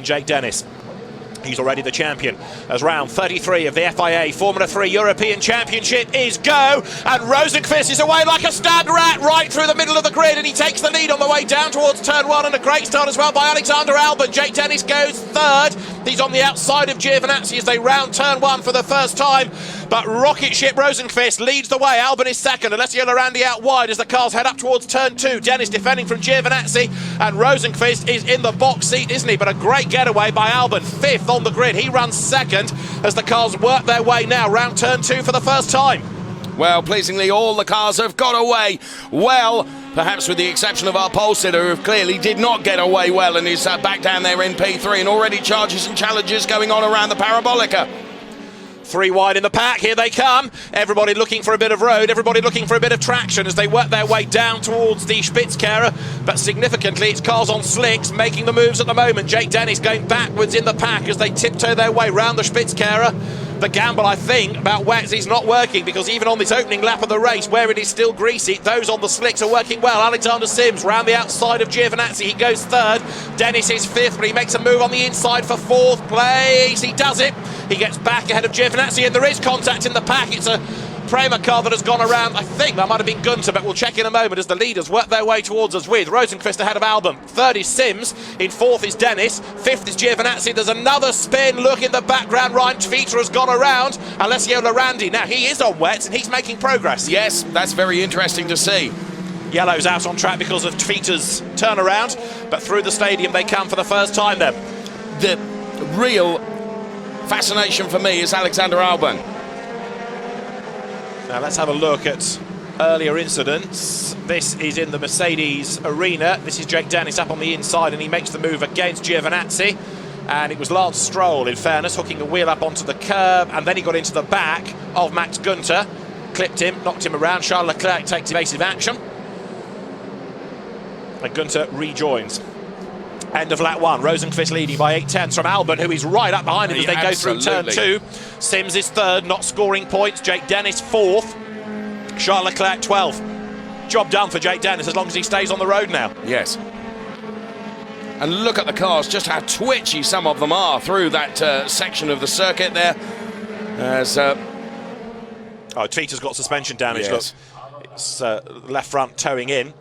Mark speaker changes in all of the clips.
Speaker 1: Jake Dennis. He's already the champion as round 33 of the FIA Formula 3 European Championship is go, and Rosenqvist is away like a stunned rat right through the middle of the grid, and he takes the lead on the way down towards turn one, and a great start as well by Alexander Albon. Jake Dennis goes third. He's on the outside of Giovinazzi as they round turn one for the first time, but rocket ship Rosenqvist leads the way. Albon is second, Alessio Lorandi out wide as the cars head up towards turn two. Dennis defending from Giovinazzi, and Rosenqvist is in the box seat, isn't he? But a great getaway by Albon, fifth on the grid. He runs second as the cars work their way now round turn two for the first time.
Speaker 2: Well, pleasingly, all the cars have got away well, perhaps with the exception of our pole sitter, who clearly did not get away well and is back down there in P3, and already charges and challenges going on around the Parabolica.
Speaker 1: Three wide in the pack, here they come. Everybody looking for a bit of road, everybody looking for a bit of traction as they work their way down towards the Spitzkehrer. But significantly, it's cars on slicks making the moves at the moment. Jake Dennis going backwards in the pack as they tiptoe their way round the Spitzkehrer. The gamble, I think, about wets is not working, because even on this opening lap of the race, where it is still greasy, those on the slicks are working well. Alexander Sims round the outside of Giovinazzi, he goes third. Dennis is fifth, but he makes a move on the inside for fourth place. He does it. He gets back ahead of Giovinazzi, and there is contact in the pack. It's a Prema car that has gone around. I think that might have been Gunter, but we'll check in a moment as the leaders work their way towards us, with Rosenqvist ahead of Albon. Third is Sims, in fourth is Dennis, fifth is Giovinazzi. There's another spin, look in the background, Ryan Tvita has gone around Alessio Lorandi. Now he is on wets and he's making progress.
Speaker 2: Yes, that's very interesting to see.
Speaker 1: Yellow's out on track because of Tvita's turnaround, but through the stadium they come for the first time then.
Speaker 2: The real fascination for me is Alexander Albon.
Speaker 1: Now let's have a look at earlier incidents. This is in the Mercedes arena. This is Jake Dennis up on the inside, and he makes the move against Giovinazzi. And it was Lance Stroll, in fairness, hooking a wheel up onto the curb, and then he got into the back of Max Gunter, clipped him, knocked him around. Charles Leclerc takes evasive action, and Gunter rejoins. End of lap one, Rosenqvist leading by 8/10 from Albon, who is right up behind him as they go through turn two. Sims is third, not scoring points. Jake Dennis fourth. Charles Leclerc 12th. Job done for Jake Dennis as long as he stays on the road now.
Speaker 2: Yes. And look at the cars, just how twitchy some of them are through that section of the circuit there. As
Speaker 1: Tvita's got suspension damage.
Speaker 2: Yes.
Speaker 1: Look, it's left front towing in.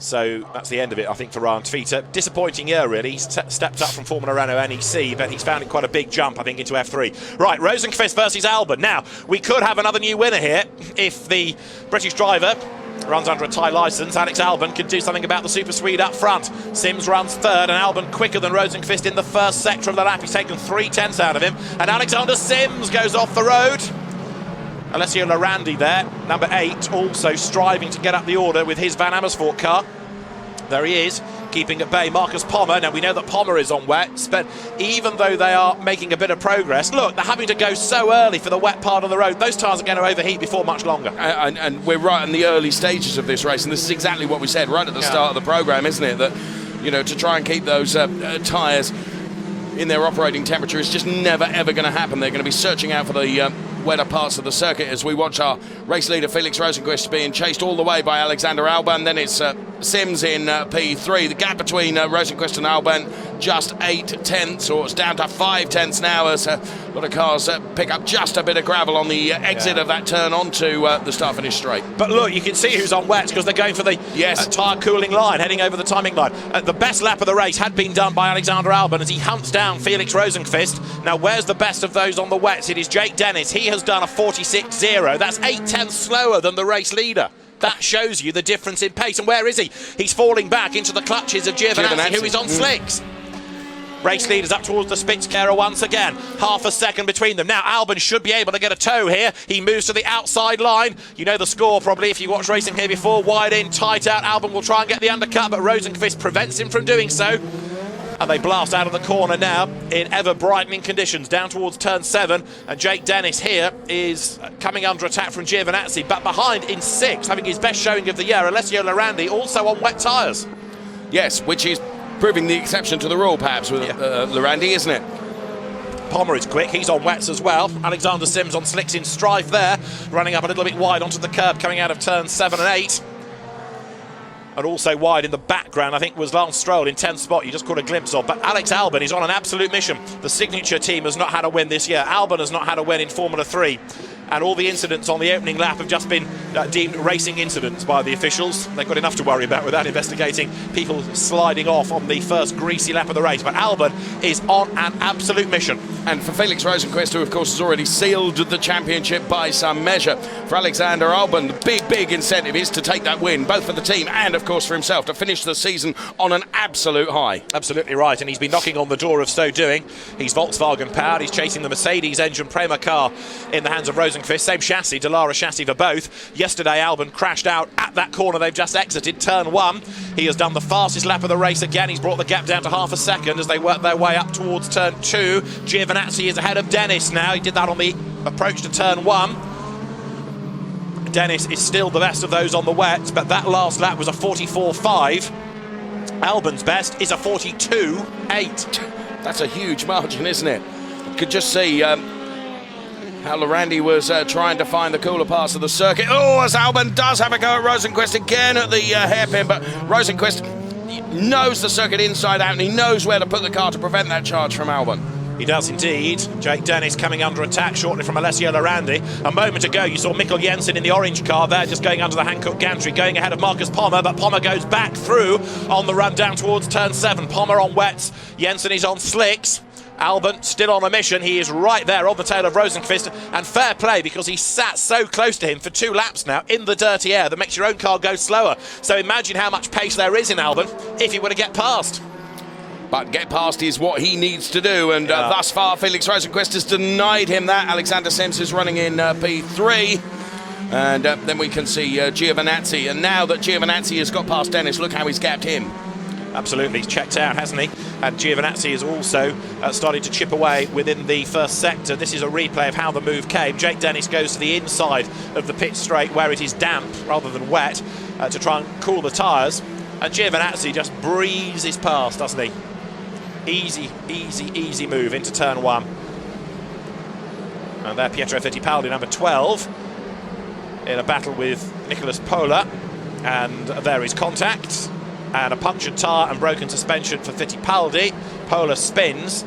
Speaker 1: So that's the end of it, I think, for Ryan Tvita. Disappointing year, really. He's stepped up from Formula Renault NEC, but he's found it quite a big jump, I think, into F3. Right, Rosenqvist versus Albon. Now, we could have another new winner here if the British driver runs under a Thai licence. Alex Albon can do something about the Super Swede up front. Sims runs third, and Albon quicker than Rosenqvist in the first sector of the lap. He's taken 3/10 out of him, and Alexander Sims goes off the road. Alessio Lorandi there, number 8, also striving to get up the order with his Van Amersfoort car. There he is, keeping at bay Marcus Pommer. Now we know that Pommer is on wets, but even though they are making a bit of progress, look, they're having to go so early for the wet part of the road. Those tyres are going to overheat before much longer.
Speaker 2: And we're right in the early stages of this race, and this is exactly what we said right at the start of the programme, isn't it? That, you know, to try and keep those tyres in their operating temperature is just never ever going to happen. They're going to be searching out for the wetter parts of the circuit as we watch our race leader Felix Rosenqvist being chased all the way by Alexander Albon. Then it's Sims in P3. The gap between Rosenqvist and Albon just 8/10, or it's down to 5/10 now as a lot of cars pick up just a bit of gravel on the exit of that turn onto the start-finish straight.
Speaker 1: But look, you can see who's on wets because they're going for the tyre cooling line, heading over the timing line. The best lap of the race had been done by Alexander Albon as he hunts down Felix Rosenqvist. Now, where's the best of those on the wets? It is Jake Dennis. He has done a 46.0. That's 8/10 slower than the race leader. That shows you the difference in pace. And where is he? He's falling back into the clutches of Giovinazzi, who is on slicks. Race leaders up towards the Spitzkehrer once again. Half a second between them. Now Albon should be able to get a tow here. He moves to the outside line. You know the score probably if you watched racing here before. Wide in, tight out. Albon will try and get the undercut, but Rosenqvist prevents him from doing so. And they blast out of the corner now in ever-brightening conditions down towards turn 7. And Jake Dennis here is coming under attack from Giovinazzi, but behind in 6th, having his best showing of the year, Alessio Lorandi, also on wet tyres.
Speaker 2: Yes, which is proving the exception to the rule, perhaps, with Lorandi, isn't it?
Speaker 1: Pommer is quick, he's on wets as well. Alexander Sims on slicks in strife there, running up a little bit wide onto the curb, coming out of turn 7 and 8. And also wide in the background, I think, was Lance Stroll in 10th spot. You just caught a glimpse of. But Alex Albon is on an absolute mission. The signature team has not had a win this year. Albon has not had a win in Formula 3. And all the incidents on the opening lap have just been deemed racing incidents by the officials. They've got enough to worry about without investigating people sliding off on the first greasy lap of the race. But Albon is on an absolute mission. And
Speaker 2: for Felix Rosenqvist, who of course has already sealed the championship by some measure, for Alexander Albon, the big incentive is to take that win, both for the team and of course for himself, to finish the season on an absolute high.
Speaker 1: Absolutely right, and he's been knocking on the door of so doing. He's Volkswagen powered, he's chasing the Mercedes engine Prema car in the hands of Rosenqvist. Same chassis, Dallara chassis for both. Yesterday Albon crashed out at that corner they've just exited, turn 1. He has done the fastest lap of the race again. He's brought the gap down to half a second as they work their way up towards turn 2. Giovinazzi is ahead of Dennis now. He did that on the approach to turn 1. Dennis is still the best of those on the wet, but that last lap was a 44.5. Albon's best is a 42.8.
Speaker 2: That's a huge margin, isn't it? You could just see how Lorandi was trying to find the cooler parts of the circuit. Oh, as Albon does have a go at Rosenqvist again at the hairpin, but Rosenqvist knows the circuit inside out and he knows where to put the car to prevent that charge from Albon.
Speaker 1: He does indeed. Jake Dennis coming under attack shortly from Alessio Lorandi. A moment ago you saw Mikkel Jensen in the orange car there, just going under the Hankook gantry, going ahead of Marcus Pommer, but Pommer goes back through on the run down towards turn 7. Pommer on wets, Jensen is on slicks. Albon still on a mission. He is right there on the tail of Rosenqvist, and fair play because he sat so close to him for 2 laps now in the dirty air that makes your own car go slower. So imagine how much pace there is in Albon if he were to get past.
Speaker 2: But get past is what he needs to do, and thus far Felix Rosenqvist has denied him that. Alexander Sims is running in P3, and then we can see Giovinazzi, and now that Giovinazzi has got past Dennis, look how he's gapped him.
Speaker 1: Absolutely, he's checked out, hasn't he? And Giovinazzi is also starting to chip away within the first sector. This is a replay of how the move came. Jake Dennis goes to the inside of the pit straight where it is damp rather than wet to try and cool the tyres, and Giovinazzi just breezes past, doesn't he? Easy, easy, easy move into turn 1. And there Pietro Fittipaldi, number 12, in a battle with Nicolas Pola, and there is contact. And a punctured tyre and broken suspension for Fittipaldi. Pola spins,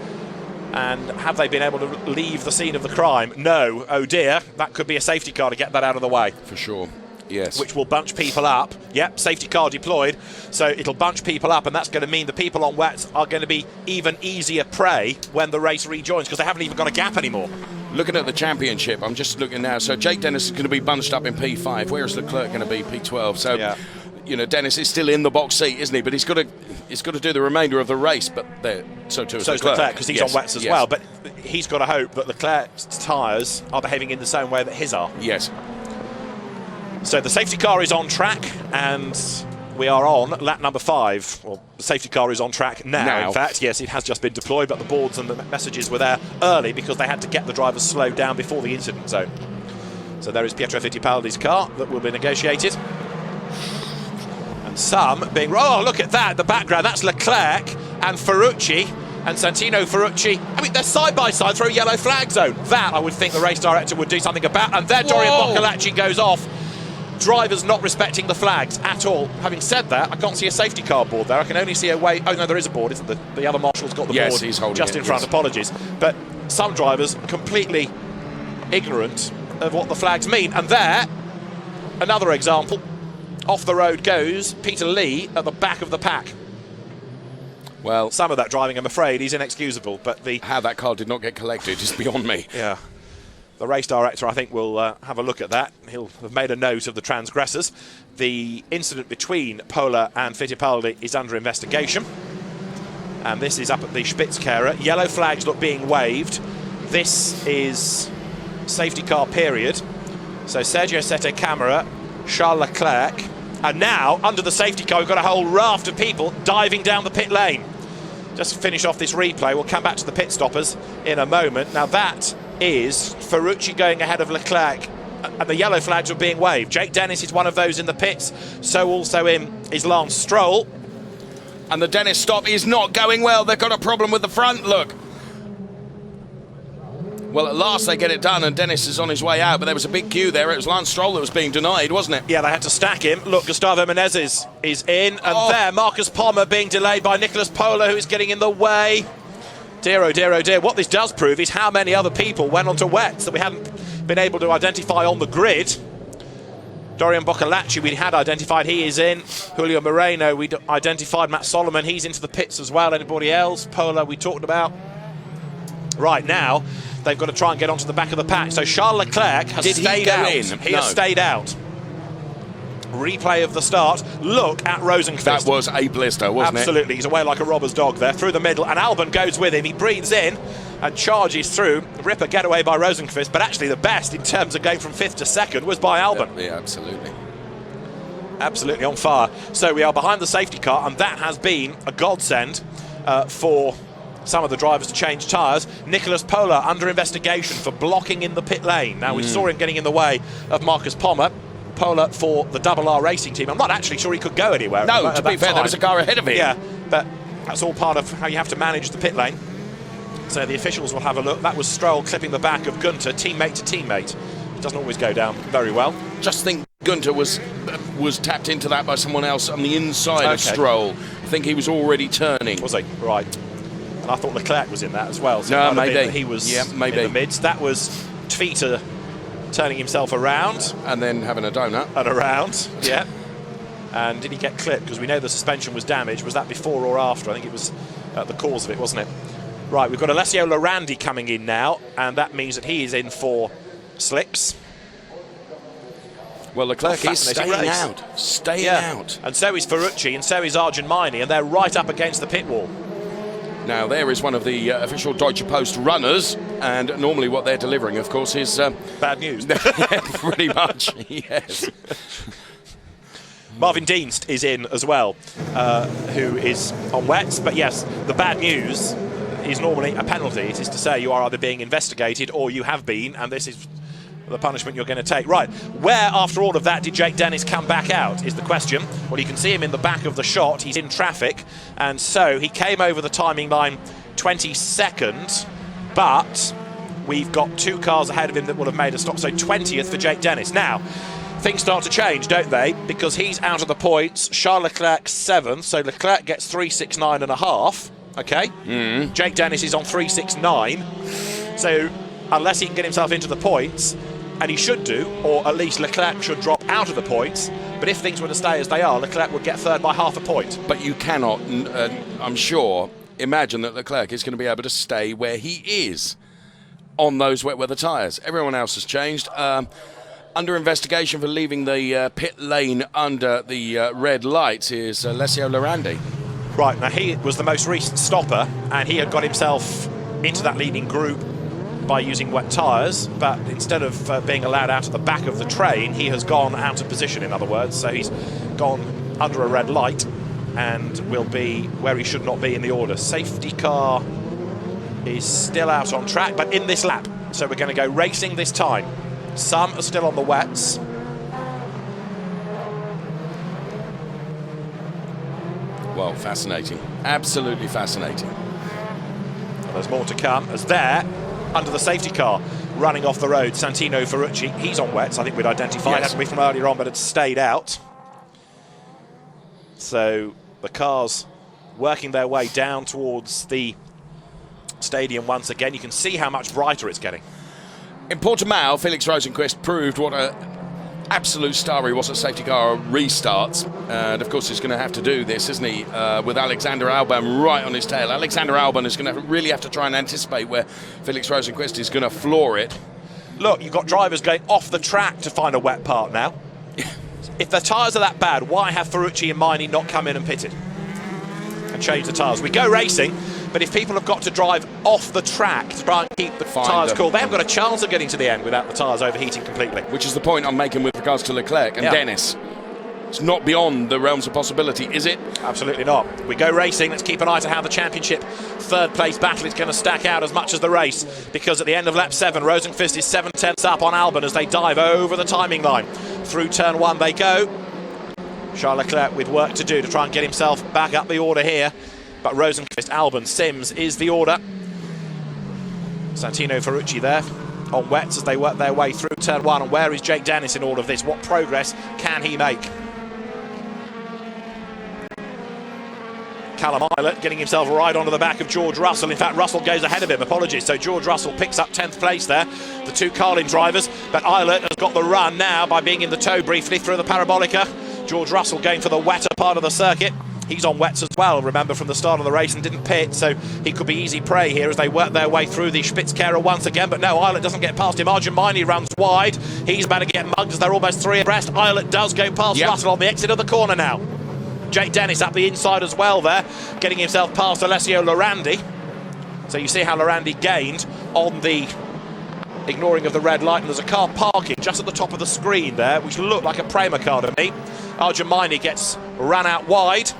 Speaker 1: and have they been able to leave the scene of the crime? No. Oh dear, that could be a safety car to get that out of the way.
Speaker 2: For sure, yes.
Speaker 1: Which will bunch people up. Yep, safety car deployed, so it'll bunch people up, and that's going to mean the people on wets are going to be even easier prey when the race rejoins, because they haven't even got a gap anymore.
Speaker 2: Looking at the championship, I'm just looking now, so Jake Dennis is going to be bunched up in P5. Where is Leclerc going to be? P12. So yeah. You know, Dennis is still in the box seat, isn't he? But he's got to do the remainder of the race. But so too is Leclerc,
Speaker 1: because he's on wets as well. But he's got to hope that Leclerc's tyres are behaving in the same way that his are.
Speaker 2: Yes.
Speaker 1: So the safety car is on track, and we are on lap number 5. Well, the safety car is on track now. In fact, yes, it has just been deployed, but the boards and the messages were there early because they had to get the drivers slowed down before the incident zone. So there is Pietro Fittipaldi's car that will be negotiated. Some being, oh, look at that, the background, that's Leclerc and Ferrucci and Santino Ferrucci. I mean, they're side by side through a yellow flag zone. That I would think the race director would do something about, and there Dorian Boccolacci goes off. Drivers not respecting the flags at all. Having said that, I can't see a safety car board there. I can only see a way. Oh no, there is a board, isn't there? The other marshal's got the board
Speaker 2: he's holding
Speaker 1: just in front. Apologies, but some drivers completely ignorant of what the flags mean. And there, another example. Off the road goes Peter Lee at the back of the pack. Well, some of that driving, I'm afraid, is inexcusable. But
Speaker 2: how that car did not get collected is beyond me.
Speaker 1: Yeah. The race director, I think, will have a look at that. He'll have made a note of the transgressors. The incident between Pola and Fittipaldi is under investigation. And this is up at the Spitzkehre. Yellow flags look being waved. This is safety car period. So Sergio Sette Camara, Charles Leclerc, and now under the safety car we've got a whole raft of people diving down the pit lane. Just to finish off this replay, we'll come back to the pit stoppers in a moment. Now that is Ferrucci going ahead of Leclerc, and the yellow flags are being waved. Jake Dennis is one of those in the pits, so also in is Lance Stroll.
Speaker 2: And the Dennis stop is not going well. They've got a problem with the front, look. Well, at last they get it done, and Dennis is on his way out, but there was a big queue there. It was Lance Stroll that was being denied, wasn't it?
Speaker 1: Yeah, they had to stack him. Look, Gustavo Menezes is in, and there, Marcus Pommer being delayed by Nicholas Pola, who is getting in the way. Dear, oh dear, oh dear. What this does prove is how many other people went onto wets that we hadn't been able to identify on the grid. Dorian Boccolacci we had identified, he is in. Julio Moreno we identified. Matt Solomon, he's into the pits as well. Anybody else? Pola we talked about. Right now, they've got to try and get onto the back of the pack. So Charles Leclerc has stayed out. He has stayed out. Replay of the start. Look at Rosenqvist.
Speaker 2: That was a blister, wasn't it?
Speaker 1: Absolutely. He's away like a robber's dog there, through the middle, and Albon goes with him. He breathes in and charges through. Ripper getaway by Rosenqvist, but actually the best in terms of going from 5th to 2nd was by Albon.
Speaker 2: Yeah, absolutely.
Speaker 1: Absolutely on fire. So we are behind the safety car, and that has been a godsend for some of the drivers to change tyres. Nicholas Pola under investigation for blocking in the pit lane. Now we saw him getting in the way of Marcus Pommer. Pola for the Double R Racing team. I'm not actually sure he could go anywhere.
Speaker 2: No, to be fair, there was a car ahead of him.
Speaker 1: Yeah, but that's all part of how you have to manage the pit lane. So the officials will have a look. That was Stroll clipping the back of Gunter, teammate to teammate. It doesn't always go down very well.
Speaker 2: Just think Gunter was tapped into that by someone else on the inside of Stroll. I think he was already turning.
Speaker 1: Was he? Right. And I thought Leclerc was in that as well. So
Speaker 2: no, maybe.
Speaker 1: He was
Speaker 2: in
Speaker 1: the midst. That was Twitter turning himself around.
Speaker 2: And then having a donut.
Speaker 1: And around, yeah. And did he get clipped? Because we know the suspension was damaged. Was that before or after? I think it was the cause of it, wasn't it? Right, we've got Alessio Lorandi coming in now, and that means that he is in for slicks.
Speaker 2: Well, Leclerc is staying out. Staying out.
Speaker 1: And so is Ferrucci, and so is Argenmini, and they're right up against the pit wall.
Speaker 2: Now, there is one of the official Deutsche Post runners, and normally what they're delivering, of course, is...
Speaker 1: bad news.
Speaker 2: Yeah, pretty much, yes.
Speaker 1: Marvin Dienst is in as well, who is on wets. But yes, the bad news is normally a penalty. It is to say you are either being investigated or you have been, and this is the punishment you're going to take. Right, where after all of that did Jake Dennis come back out is the question. Well, you can see him in the back of the shot. He's in traffic, and so he came over the timing line 22nd, but we've got 2 cars ahead of him that will have made a stop. So 20th for Jake Dennis. Now, things start to change, don't they? Because he's out of the points. Charles Leclerc 7th, so Leclerc gets 369.5. Okay? Jake Dennis is on 369. So unless he can get himself into the points, and he should do, or at least Leclerc should drop out of the points. But if things were to stay as they are, Leclerc would get 3rd by half a point.
Speaker 2: But you cannot, I'm sure, imagine that Leclerc is going to be able to stay where he is on those wet weather tyres. Everyone else has changed. Under investigation for leaving the pit lane under the red lights is Alessio Lorandi.
Speaker 1: Right, now he was the most recent stopper, and he had got himself into that leading group by using wet tyres, but instead of being allowed out at the back of the train, he has gone out of position, in other words. So he's gone under a red light and will be where he should not be in the order. Safety car is still out on track, but in this lap. So we're going to go racing this time. Some are still on the wets.
Speaker 2: Well, fascinating. Absolutely fascinating.
Speaker 1: And there's more to come, as there, under the safety car, running off the road, Santino Ferrucci. He's on wets, I think we'd identified, hadn't we, from earlier on, but had stayed out. So the cars working their way down towards the stadium once again. You can see how much brighter it's getting.
Speaker 2: In Portimao, Felix Rosenqvist proved what an absolute star he was at safety car restarts. And of course he's going to have to do this, isn't he, with Alexander Albon right on his tail. Alexander Albon is going to really have to try and anticipate where Felix Rosenqvist is going to floor it.
Speaker 1: Look, you've got drivers going off the track to find a wet part now. If the tyres are that bad, why have Ferrucci and Miney not come in and pitted and changed the tyres? We go racing, but if people have got to drive off the track to try and keep the tyres cool, they haven't got a chance of getting to the end without the tyres overheating completely.
Speaker 2: Which is the point I'm making with regards to Leclerc and Dennis. It's not beyond the realms of possibility, is it?
Speaker 1: Absolutely not. We go racing. Let's keep an eye to how the championship third place battle is going to stack out as much as the race, because at the end of lap 7, Rosenqvist is 7/10 up on Albon as they dive over the timing line. Through turn 1 they go. Charles Leclerc with work to do to try and get himself back up the order here. But Rosenqvist, Albon, Sims is the order. Santino Ferrucci there on wets as they work their way through turn 1. And where is Jake Dennis in all of this? What progress can he make? Callum Eilert getting himself right onto the back of George Russell. In fact, Russell goes ahead of him, apologies. So George Russell picks up 10th place there, the two Carlin drivers. But Eilert has got the run now by being in the tow briefly through the Parabolica. George Russell going for the wetter part of the circuit. He's on wets as well, remember, from the start of the race and didn't pit, so he could be easy prey here as they work their way through the Spitzkehrer once again. But no, Eilert doesn't get past him. Arjun runs wide. He's about to get mugged as they're almost three abreast. Eilert does go past Russell on the exit of the corner now. Jake Dennis up the inside as well there, getting himself past Alessio Lorandi. So you see how Lorandi gained on the ignoring of the red light, and there's a car parking just at the top of the screen there, which looked like a Prema car to me. Arjun gets run out wide.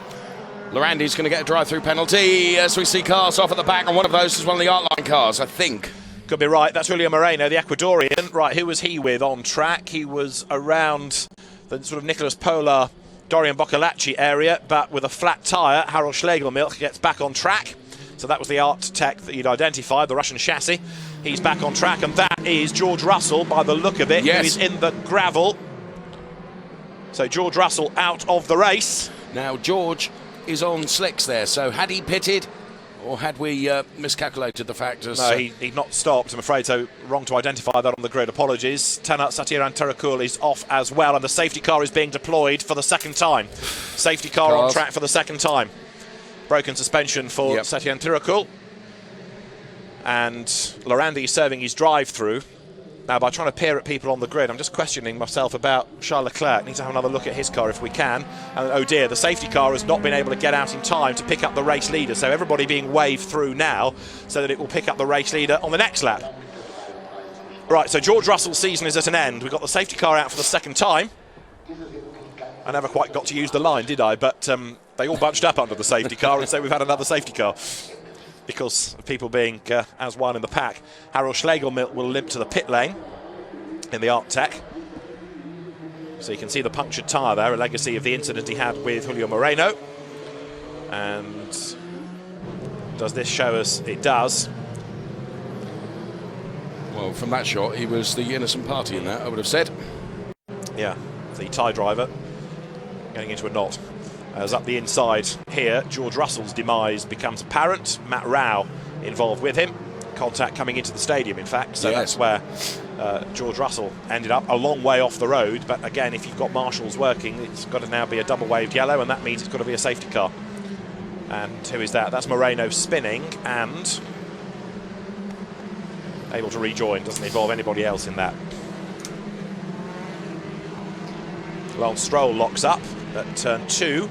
Speaker 2: Lorandi's going to get a drive-through penalty as we see cars off at the back, and one of those is one of the Artline cars, I think.
Speaker 1: Could be right. That's Julio Moreno, the Ecuadorian. Right, who was he with on track? He was around the sort of Nicolas Polar, Dorian Boccalacci area, but with a flat tyre. Harold Schlegelmilch gets back on track. So that was the Art Tech that you'd identified, the Russian chassis. He's back on track, and that is George Russell, by the look of it, who is in the gravel. So George Russell out of the race. Now
Speaker 2: George is on slicks there, so had he pitted, or had we miscalculated the factors?
Speaker 1: No, he'd not stopped, I'm afraid, so wrong to identify that on the grid. Apologies. Tanat Satiran Terakul is off as well, and the safety car is being deployed for the second time. Safety car on track for the second time. Broken suspension for Satiran Terakul. And Lorandi is serving his drive-through. Now, by trying to peer at people on the grid, I'm just questioning myself about Charles Leclerc. Need to have another look at his car if we can. And oh dear, the safety car has not been able to get out in time to pick up the race leader. So everybody being waved through now so that it will pick up the race leader on the next lap. Right, so George Russell's season is at an end. We've got the safety car out for the second time. I never quite got to use the line, did I? But they all bunched up under the safety car and so we've had another safety car, because of people being as one in the pack. Harold Schlegelmilch will limp to the pit lane in the Art Tech. So you can see the punctured tyre there, a legacy of the incident he had with Julio Moreno. And does this show us? It does.
Speaker 2: Well, from that shot, he was the innocent party in that, I would have said.
Speaker 1: Yeah, the Thai driver going into a knot. As up the inside here, George Russell's demise becomes apparent. Matt Rao involved with him. Contact coming into the stadium, in fact. So that's where George Russell ended up, a long way off the road. But again, if you've got marshals working, it's got to now be a double-waved yellow, and that means it's got to be a safety car. And who is that? That's Moreno spinning and able to rejoin. Doesn't involve anybody else in that. Lance Stroll locks up at turn 2,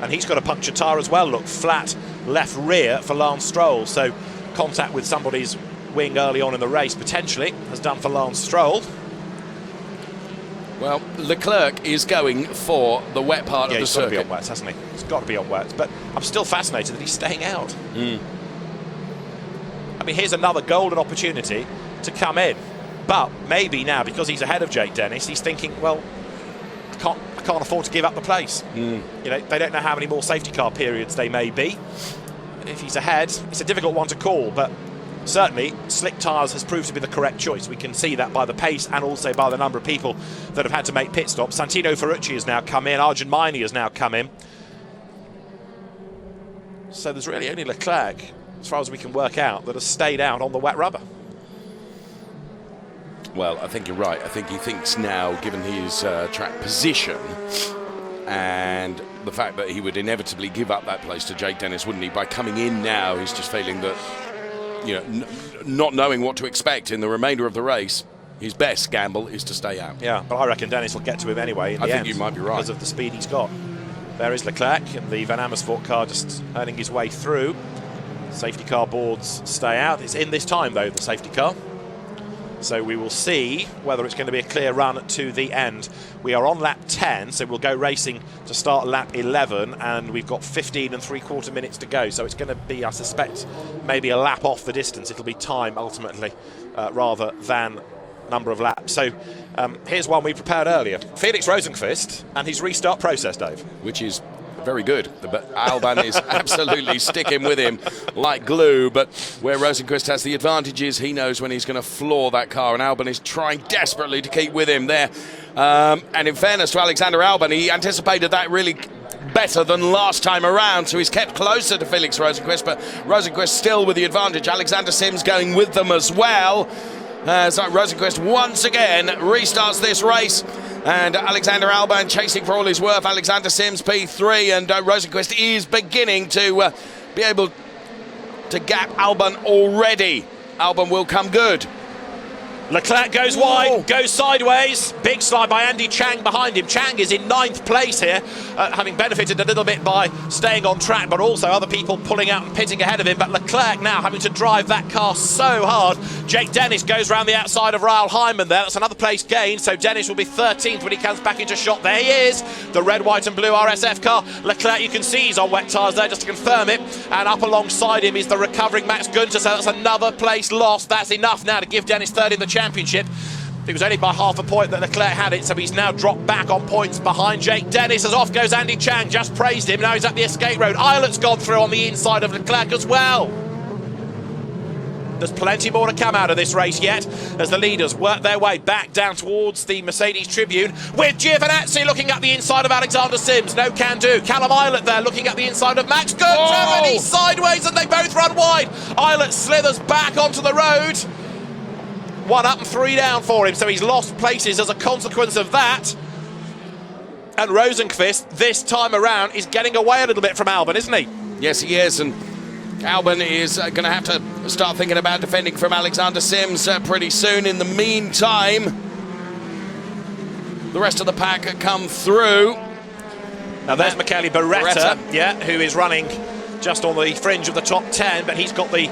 Speaker 1: and he's got a punctured tyre as well. Look, flat left rear for Lance Stroll, so contact with somebody's wing early on in the race potentially has done for Lance Stroll.
Speaker 2: Well, Leclerc is going for the wet part of the circuit.
Speaker 1: He's got to be on wets, hasn't he? He's got to be on wets, but I'm still fascinated that he's staying out. I mean, here's another golden opportunity to come in, but maybe now, because he's ahead of Jake Dennis, he's thinking, well, I can't afford to give up the place. You know, they don't know how many more safety car periods they may be. If he's ahead, it's a difficult one to call, but certainly slick tyres has proved to be the correct choice. We can see that by the pace and also by the number of people that have had to make pit stops. Santino Ferrucci has now come in, Arjun Maini has now come in. So there's really only Leclerc, as far as we can work out, that has stayed out on the wet rubber.
Speaker 2: Well, I think you're right. I think he thinks now, given his track position and the fact that he would inevitably give up that place to Jake Dennis, wouldn't he? By coming in now, he's just feeling that, you know, not knowing what to expect in the remainder of the race, his best gamble is to stay out.
Speaker 1: Yeah, but I reckon Dennis will get to him anyway in the end.
Speaker 2: I think you might be right.
Speaker 1: Because of the speed he's got. There is Leclerc, and the Van Amersfoort car just earning his way through. Safety car boards stay out. It's in this time, though, the safety car. So we will see whether it's going to be a clear run to the end. We are on lap 10, so we'll go racing to start lap 11, and we've got 15 3/4 minutes to go. So it's going to be, I suspect, maybe a lap off the distance. It'll be time, ultimately, rather than number of laps. So here's one we prepared earlier. Felix Rosenqvist and his restart process, Dave.
Speaker 2: Which is very good. But Alban is absolutely sticking with him like glue. But where Rosenqvist has the advantages, he knows when he's going to floor that car, and Alban is trying desperately to keep with him there. And in fairness to Alexander Alban, he anticipated that really better than last time around, so he's kept closer to Felix Rosenqvist, but Rosenqvist still with the advantage. Alexander Sims going with them as well. So Rosenqvist once again restarts this race, and Alexander Alban chasing for all his worth. Alexander Sims P3, and Rosenqvist is beginning to be able to gap Alban already. Alban will come good.
Speaker 1: Leclerc goes wide, goes sideways. Big slide by Andy Chang behind him. Chang is in 9th place here, having benefited a little bit by staying on track, but also other people pulling out and pitting ahead of him. But Leclerc now having to drive that car so hard. Jake Dennis goes round the outside of Raoul Hyman there. That's another place gain, so Dennis will be 13th when he comes back into shot. There he is, the red, white and blue RSF car. Leclerc, you can see he's on wet tyres there, just to confirm it. And up alongside him is the recovering Max Günther, so that's another place lost. That's enough now to give Dennis third in the championship. It was only by half a point that Leclerc had it, so he's now dropped back on points behind Jake Dennis. As off goes Andy Chang, just praised him. Now he's up the escape road. Islet's gone through on the inside of Leclerc as well. There's plenty more to come out of this race yet, as the leaders work their way back down towards the Mercedes Tribune, with Giovinazzi looking at the inside of Alexander Sims. No can do. Callum Islet there looking at the inside of Max Günther, and he's sideways, and they both run wide. Islet slithers back onto the road. 1 up and 3 down for him, so he's lost places as a consequence of that. And Rosenqvist, this time around, is getting away a little bit from Alban, isn't he?
Speaker 2: Yes, he is, and Alban is going to have to start thinking about defending from Alexander Sims pretty soon. In the meantime, the rest of the pack come through.
Speaker 1: Now there's Michele Beretta, yeah, who is running just on the fringe of the top 10, but he's got the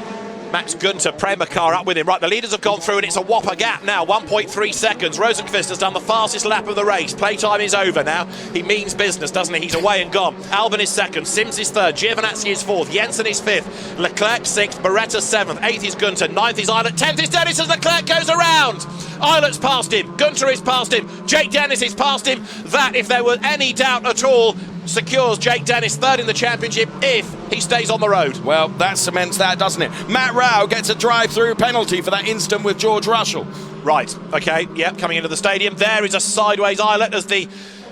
Speaker 1: Max Günther Prema car up with him. Right, the leaders have gone through, and it's a whopper gap now, 1.3 seconds. Rosenqvist has done the fastest lap of the race. Playtime is over now. He means business, doesn't he? He's away and gone. Alban is second, Sims is third, Giovinazzi is fourth, Jensen is fifth, Leclerc sixth, Beretta seventh, eighth is Günther, ninth is Islet, 10th is Dennis as Leclerc goes around. Islet's past him, Günther is past him, Jake Dennis is past him. That, if there were any doubt at all, secures Jake Dennis third in the championship if he stays on the road.
Speaker 2: Well, that cements that, doesn't it? Matt Rao gets a drive-through penalty for that instant with George Russell.
Speaker 1: Right, okay, yep, coming into the stadium. There is a sideways Islet as the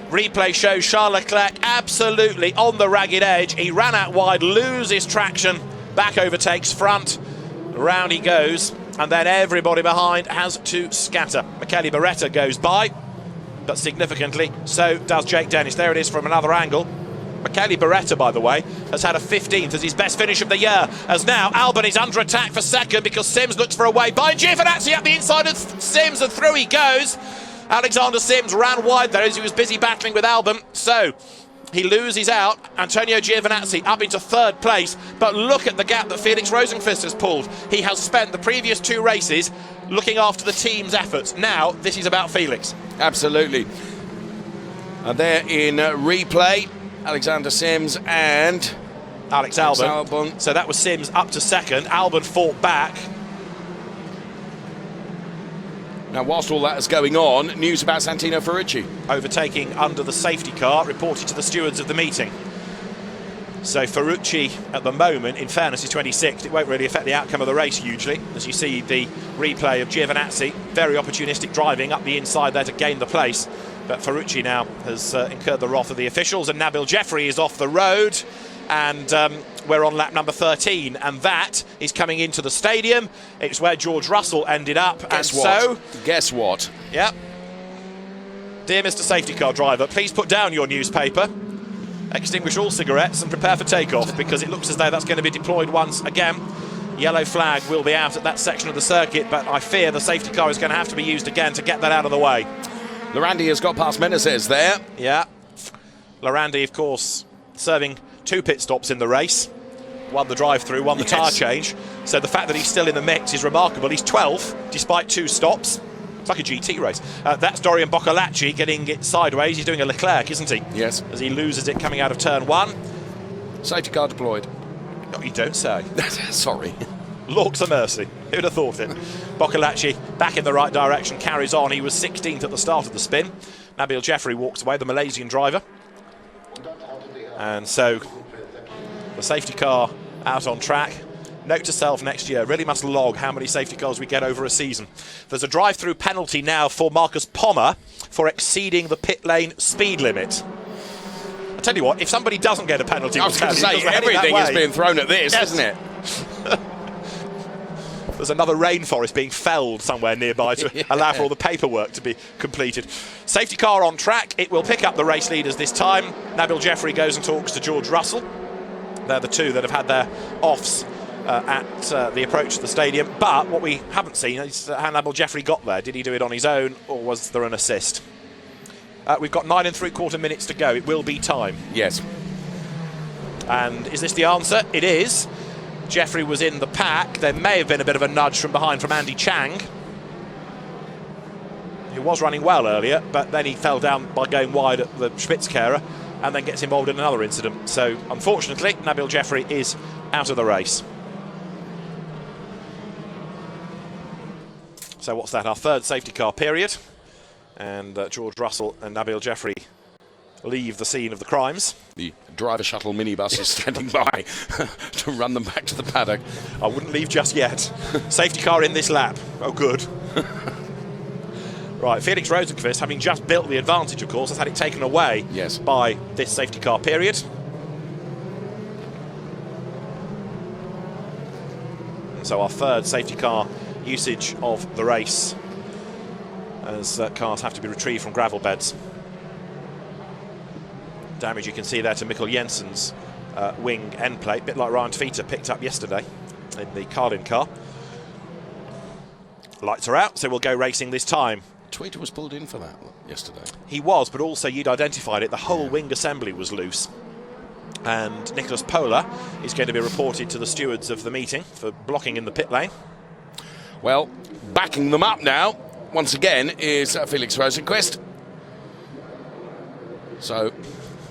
Speaker 1: replay shows Charles Leclerc absolutely on the ragged edge. He ran out wide, loses traction, back overtakes front, round he goes, and then everybody behind has to scatter. Michele Beretta goes by, but significantly, so does Jake Dennis. There it is from another angle. Michele Beretta, by the way, has had a 15th as his best finish of the year, as now Alban is under attack for second because Sims looks for a way by Giovinazzi up the inside of Sims, and through he goes. Alexander Sims ran wide there as he was busy battling with Alban, so he loses out. Antonio Giovinazzi up into third place, but look at the gap that Felix Rosenqvist has pulled. He has spent the previous 2 races looking after the team's efforts. Now this is about Felix.
Speaker 2: Absolutely. And there in replay, Alexander Sims and
Speaker 1: Alex Albon. So that was Sims up to second. Albon fought back.
Speaker 2: Now, whilst all that is going on, news about Santino Ferrucci.
Speaker 1: Overtaking under the safety car, reported to the stewards of the meeting. So Ferrucci, at the moment, in fairness, is 26th. It won't really affect the outcome of the race hugely, as you see the replay of Giovinazzi. Very opportunistic driving up the inside there to gain the place. But Ferrucci now has incurred the wrath of the officials, and Nabil Jeffrey is off the road. And we're on lap number 13, and that is coming into the stadium. It's where George Russell ended up.
Speaker 2: Guess what?
Speaker 1: Yep. Dear Mr. Safety Car Driver, please put down your newspaper, extinguish all cigarettes and prepare for takeoff, because it looks as though that's going to be deployed once again. Yellow flag will be out at that section of the circuit, but I fear the safety car is going to have to be used again to get that out of the way.
Speaker 2: Lorandi has got past Menezes there.
Speaker 1: Yeah. Lorandi, of course, serving 2 pit stops in the race. Won the drive-through, won the tyre change. So the fact that he's still in the mix is remarkable. He's 12th, despite 2 stops. It's like a GT race. That's Dorian Boccolacci getting it sideways. He's doing a Leclerc, isn't he?
Speaker 2: Yes.
Speaker 1: As he loses it coming out of turn 1.
Speaker 2: Safety car deployed.
Speaker 1: No, you don't say.
Speaker 2: Sorry.
Speaker 1: Lorks a mercy. Who'd have thought it? Boccolacci back in the right direction, carries on. He was 16th at the start of the spin. Nabil Jeffrey walks away, the Malaysian driver. And so the safety car out on track. Note to self next year, really must log how many safety cars we get over a season. There's a drive-through penalty now for Marcus Pommer for exceeding the pit lane speed limit. I tell you what, if somebody doesn't get a penalty,
Speaker 2: I was going to say, everything is being thrown at this, isn't it?
Speaker 1: There's another rainforest being felled somewhere nearby to allow for all the paperwork to be completed. Safety car on track. It will pick up the race leaders this time. Nabil Jeffrey goes and talks to George Russell. They're the two that have had their offs at the approach to the stadium. But what we haven't seen is how Nabil Jeffrey got there. Did he do it on his own, or was there an assist? We've got 9 3/4 minutes to go. It will be time.
Speaker 2: Yes.
Speaker 1: And is this the answer? It is. Jeffrey was in the pack. There may have been a bit of a nudge from behind from Andy Chang, who was running well earlier, but then he fell down by going wide at the Spitzkehrer and then gets involved in another incident. So, unfortunately, Nabil Jeffrey is out of the race. So what's that? Our third safety car period. And George Russell and Nabil Jeffrey leave the scene of the crimes.
Speaker 2: The driver shuttle minibus is standing by to run them back to the paddock.
Speaker 1: I wouldn't leave just yet. Safety car in this lap. Oh, good. Right, Felix Rosenqvist, having just built the advantage, of course, has had it taken away by this safety car period. And so our third safety car usage of the race, as cars have to be retrieved from gravel beds. Damage you can see there to Mikkel Jensen's wing end plate, a bit like Ryan Tveter picked up yesterday in the Carlin car. Lights are out, so we'll go racing this time.
Speaker 2: Tveter was pulled in for that yesterday.
Speaker 1: He was, but also you'd identified it. The whole wing assembly was loose. And Nicholas Pola is going to be reported to the stewards of the meeting for blocking in the pit lane.
Speaker 2: Well, backing them up now, once again, is Felix Rosenqvist. So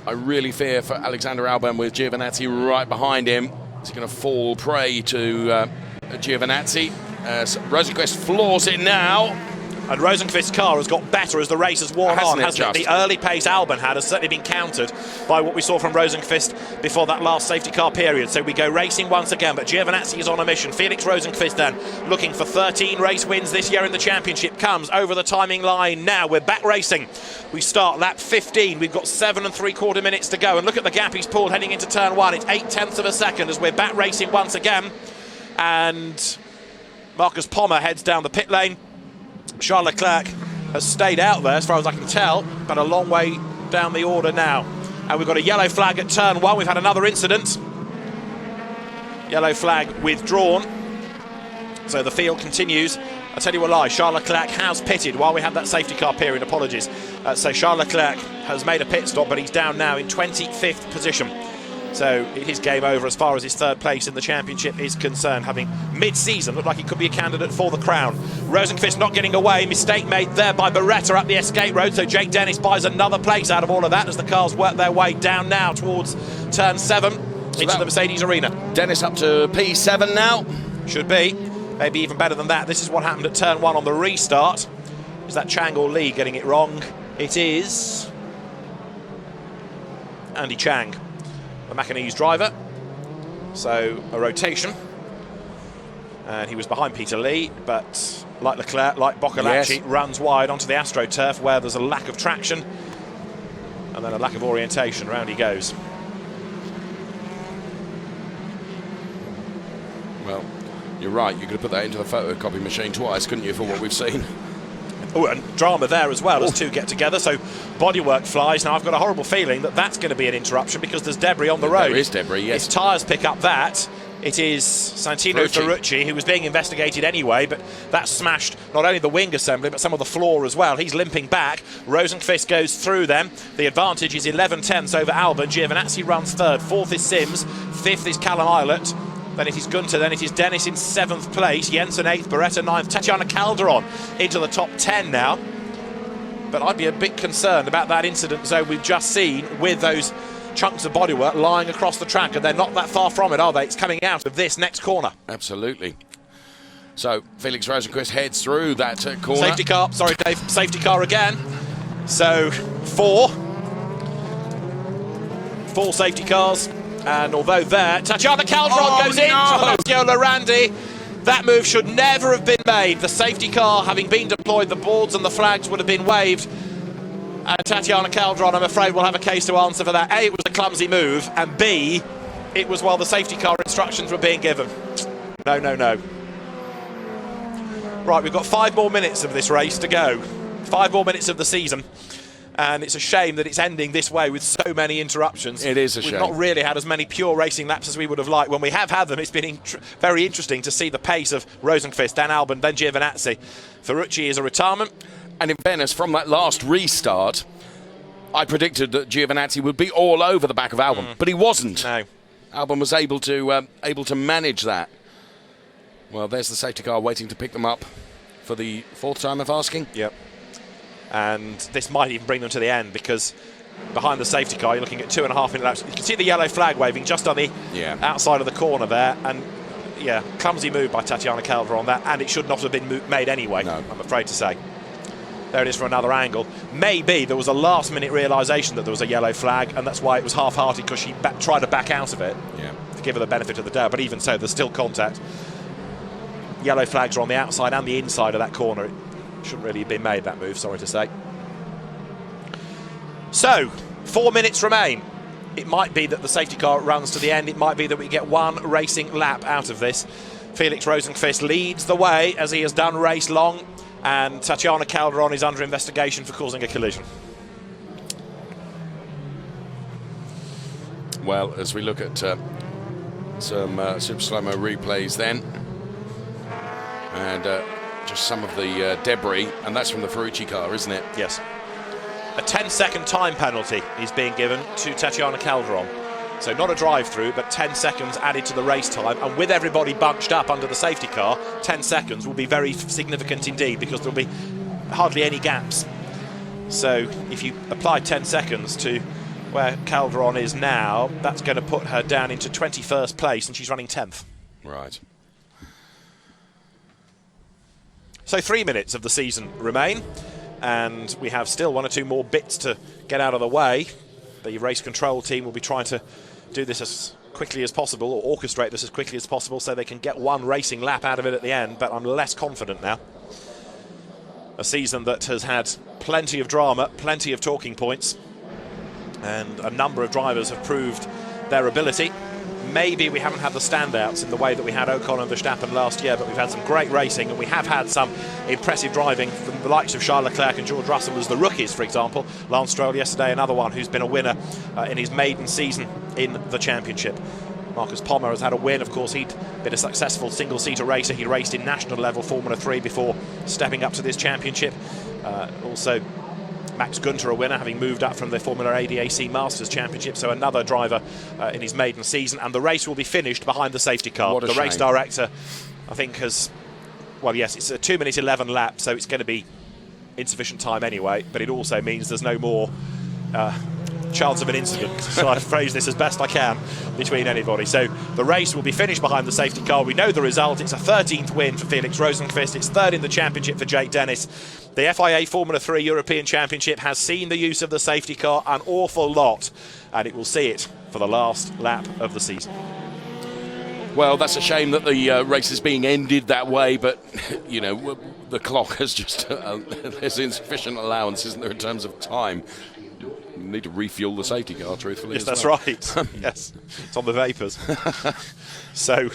Speaker 2: I really fear for Alexander Albon with Giovinazzi right behind him. He's going to fall prey to Giovinazzi as Rosenqvist floors it now.
Speaker 1: And Rosenqvist's car has got better as the race has worn on, hasn't it? The early pace Albon had has certainly been countered by what we saw from Rosenqvist before that last safety car period. So we go racing once again, but Giovinazzi is on a mission. Felix Rosenqvist then, looking for 13 race wins this year in the championship, comes over the timing line now. We're back racing. We start lap 15. We've got 7 3/4 minutes to go. And look at the gap he's pulled heading into turn 1. It's 0.8 of a second as we're back racing once again. And Marcus Pommer heads down the pit lane. Charles Leclerc has stayed out there as far as I can tell, but a long way down the order now. And we've got a yellow flag at turn 1. We've had another incident. Yellow flag withdrawn. So the field continues. I'll tell you a lie, Charles Leclerc has pitted while we had that safety car period. Apologies. So Charles Leclerc has made a pit stop, but he's down now in 25th position. So it is game over as far as his third place in the championship is concerned, having mid-season looked like he could be a candidate for the crown. Rosenqvist not getting away, mistake made there by Beretta up the escape road, so Jake Dennis buys another place out of all of that as the cars work their way down now towards turn 7 into the Mercedes arena.
Speaker 2: Dennis up to P7 now.
Speaker 1: Should be, maybe even better than that. This is what happened at turn 1 on the restart. Is that Chang or Lee getting it wrong? It is Andy Chang, the Macanese driver. So a rotation, and he was behind Peter Lee, but like Leclerc, like Boccolacci, runs wide onto the AstroTurf where there's a lack of traction and then a lack of orientation. Round he goes.
Speaker 2: Well, you're right, you could have put that into the photocopy machine twice, couldn't you, for what we've seen?
Speaker 1: Oh, and drama there as well as two get together. So bodywork flies. Now I've got a horrible feeling that that's going to be an interruption because there's debris on the road.
Speaker 2: There is debris, yes.
Speaker 1: His tyres pick up that. It is Santino Ferrucci, who was being investigated anyway, but that smashed not only the wing assembly but some of the floor as well. He's limping back. Rosenqvist goes through them. The advantage is 11/10 over Albon. Giovinazzi runs third. Fourth is Sims. Fifth is Callum Eilert. Then it is Gunter, then it is Dennis in 7th place, Jensen 8th, Beretta 9th, Tatiana Calderon into the top 10 now. But I'd be a bit concerned about that incident zone we've just seen with those chunks of bodywork lying across the track, and they're not that far from it, are they? It's coming out of this next corner.
Speaker 2: Absolutely. So Felix Rosenqvist heads through that corner.
Speaker 1: Safety car, sorry Dave, safety car again. So 4. 4 safety cars, and although there, Tatiana Calderon goes in to Fabiola Randi. That move should never have been made. The safety car, having been deployed, the boards and the flags would have been waved. And Tatiana Calderon, I'm afraid, will have a case to answer for that. A, it was a clumsy move, and B, it was while the safety car instructions were being given. No, no, no. Right, we've got 5 more minutes of this race to go. 5 more minutes of the season. And it's a shame that it's ending this way with so many interruptions.
Speaker 2: It is a shame.
Speaker 1: We've not really had as many pure racing laps as we would have liked. When we have had them, it's been very interesting to see the pace of Rosenqvist, then Albon, then Giovinazzi. Ferrucci is a retirement.
Speaker 2: And in fairness, from that last restart, I predicted that Giovinazzi would be all over the back of Albon, but he wasn't.
Speaker 1: No.
Speaker 2: Albon was able to manage that. Well, there's the safety car waiting to pick them up for the 4th time of asking.
Speaker 1: Yep. And this might even bring them to the end, because behind the safety car you're looking at 2.5 minute laps. You can see the yellow flag waving just on the outside of the corner there, and clumsy move by Tatiana Calderon on that, and it should not have been made anyway. No. I'm afraid to say. There it is from another angle. Maybe there was a last minute realisation that there was a yellow flag, and that's why it was half-hearted, because she tried to back out of it to give her the benefit of the doubt. But even so, there's still contact. Yellow flags are on the outside and the inside of that corner. It shouldn't really have been made, that move, sorry to say. So, 4 minutes remain. It might be that the safety car runs to the end. It might be that we get 1 racing lap out of this. Felix Rosenqvist leads the way, as he has done race long, and Tatiana Calderon is under investigation for causing a collision.
Speaker 2: Well, as we look at some super slow-mo replays then, and just some of the debris, and that's from the Ferrucci car, isn't it?
Speaker 1: Yes. A 10-second time penalty is being given to Tatiana Calderon. So not a drive-through, but 10 seconds added to the race time. And with everybody bunched up under the safety car, 10 seconds will be very significant indeed, because there'll be hardly any gaps. So if you apply 10 seconds to where Calderon is now, that's going to put her down into 21st place, and she's running 10th.
Speaker 2: Right.
Speaker 1: So 3 minutes of the season remain, and we have still 1 or 2 more bits to get out of the way. The race control team will be trying to do this as quickly as possible, or orchestrate this as quickly as possible, so they can get 1 racing lap out of it at the end, but I'm less confident now. A season that has had plenty of drama, plenty of talking points, and a number of drivers have proved their ability. Maybe we haven't had the standouts in the way that we had Ocon and Verstappen last year, but we've had some great racing, and we have had some impressive driving from the likes of Charles Leclerc and George Russell as the rookies, for example. Lance Stroll yesterday, another one who's been a winner in his maiden season in the championship. Marcus Palmer has had a win. Of course, he'd been a successful single-seater racer. He raced in national level Formula 3 before stepping up to this championship. Also, Max Günther, a winner, having moved up from the Formula ADAC Masters Championship, so another driver in his maiden season, and the race will be finished behind the safety car. The race director, I think, has, well, yes, it's a 2-minute 11 lap, so it's going to be insufficient time anyway, but it also means there's no more chance of an incident, so I phrase this as best I can, between anybody. So the race will be finished behind the safety car. We know the result. It's a 13th win for Felix Rosenqvist. It's 3rd in the championship for Jake Dennis. The FIA Formula 3 European Championship has seen the use of the safety car an awful lot, and it will see it for the last lap of the season.
Speaker 2: Well, that's a shame that the race is being ended that way, but, you know, the clock has just, there's insufficient allowance, isn't there, in terms of time. You need to refuel the safety car, truthfully.
Speaker 1: Yes, that's right. Yes, it's on the vapours. So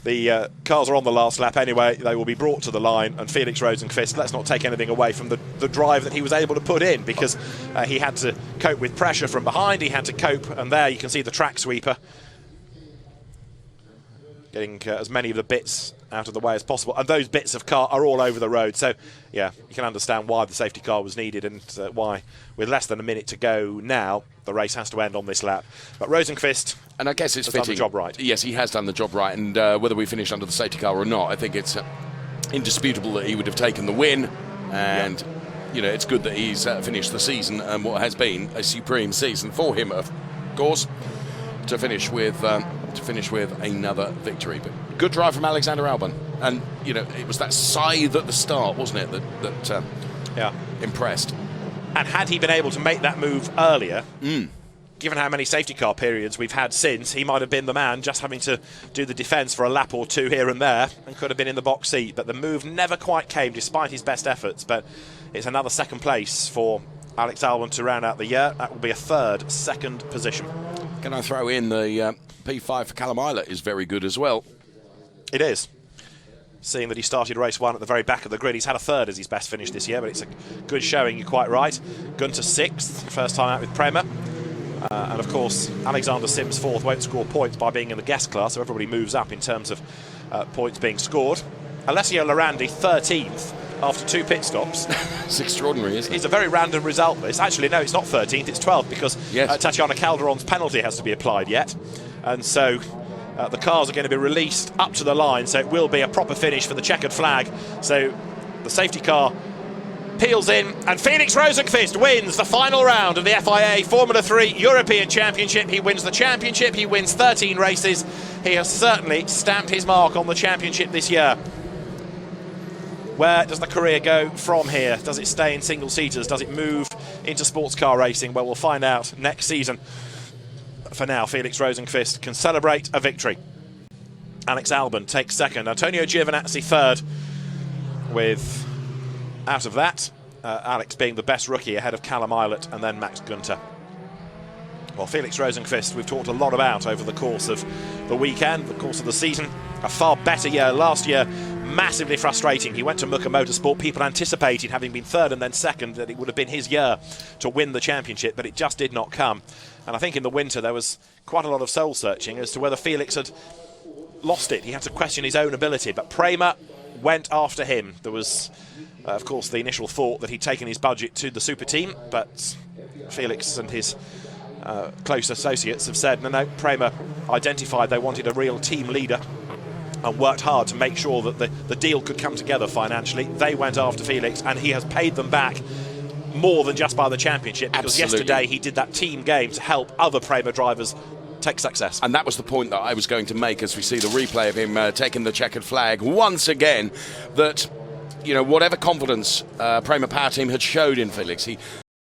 Speaker 1: the cars are on the last lap anyway. They will be brought to the line, and Felix Rosenqvist, let's not take anything away from the drive that he was able to put in, because he had to cope with pressure from behind. He had to cope, and there you can see the track sweeper getting as many of the bits out of the way as possible, and those bits of car are all over the road. So yeah, you can understand why the safety car was needed, and why, with less than a minute to go now, the race has to end on this lap. But Rosenqvist,
Speaker 2: and I guess it's
Speaker 1: has
Speaker 2: fitting,
Speaker 1: done the job right.
Speaker 2: Yes, he has done the job right, and whether we finish under the safety car or not, I think it's indisputable that he would have taken the win, and you know, it's good that he's finished the season, and what has been a supreme season for him, of course, to finish with another victory. But good drive from Alexander Albon, and you know, it was that scythe at the start, wasn't it, that impressed.
Speaker 1: And had he been able to make that move earlier, given how many safety car periods we've had since, he might have been the man just having to do the defence for a lap or two here and there and could have been in the box seat. But the move never quite came despite his best efforts. But it's another second place for Alex Albon to round out the year. That will be a third, second position.
Speaker 2: Can I throw in the P5 for Callum Ilott is very good as well.
Speaker 1: It is. Seeing that he started race 1 at the very back of the grid. He's had a third as his best finish this year, but it's a good showing, you're quite right. Gunter 6th, first time out with Prema. And of course, Alexander Sims 4th won't score points by being in the guest class, so everybody moves up in terms of points being scored. Alessio Lorandi 13th after 2 pit stops.
Speaker 2: It's extraordinary, isn't it?
Speaker 1: It's a very random result. It's actually, no, it's not 13th, it's 12th because Tatiana Calderon's penalty has to be applied yet. And so the cars are going to be released up to the line, so it will be a proper finish for the checkered flag. So the safety car peels in, and Felix Rosenqvist wins the final round of the FIA Formula 3 European Championship. He wins the championship, he wins 13 races. He has certainly stamped his mark on the championship this year. Where does the career go from here? Does it stay in single-seaters? Does it move into sports car racing? Well, we'll find out next season. For now, Felix Rosenqvist can celebrate a victory. Alex Albon takes second. Antonio Giovinazzi third. With, out of that, Alex being the best rookie ahead of Callum Ilott and then Max Gunter. Well, Felix Rosenqvist, we've talked a lot about over the course of the weekend, the course of the season. A far better year last year. Massively frustrating. He went to Muka Motorsport. People anticipated, having been third and then second, that it would have been his year to win the championship, but it just did not come. And I think in the winter there was quite a lot of soul searching as to whether Felix had lost it. He had to question his own ability, but Prema went after him. There was, of course, the initial thought that he'd taken his budget to the super team, but Felix and his close associates have said, no, Prema identified they wanted a real team leader and worked hard to make sure that the deal could come together financially. They went after Felix, and he has paid them back more than just by the championship, because yesterday he did that team game to help other Prema drivers take success.
Speaker 2: And that was the point that I was going to make as we see the replay of him taking the checkered flag once again, that, you know, whatever confidence Prema Power Team had showed in Felix, he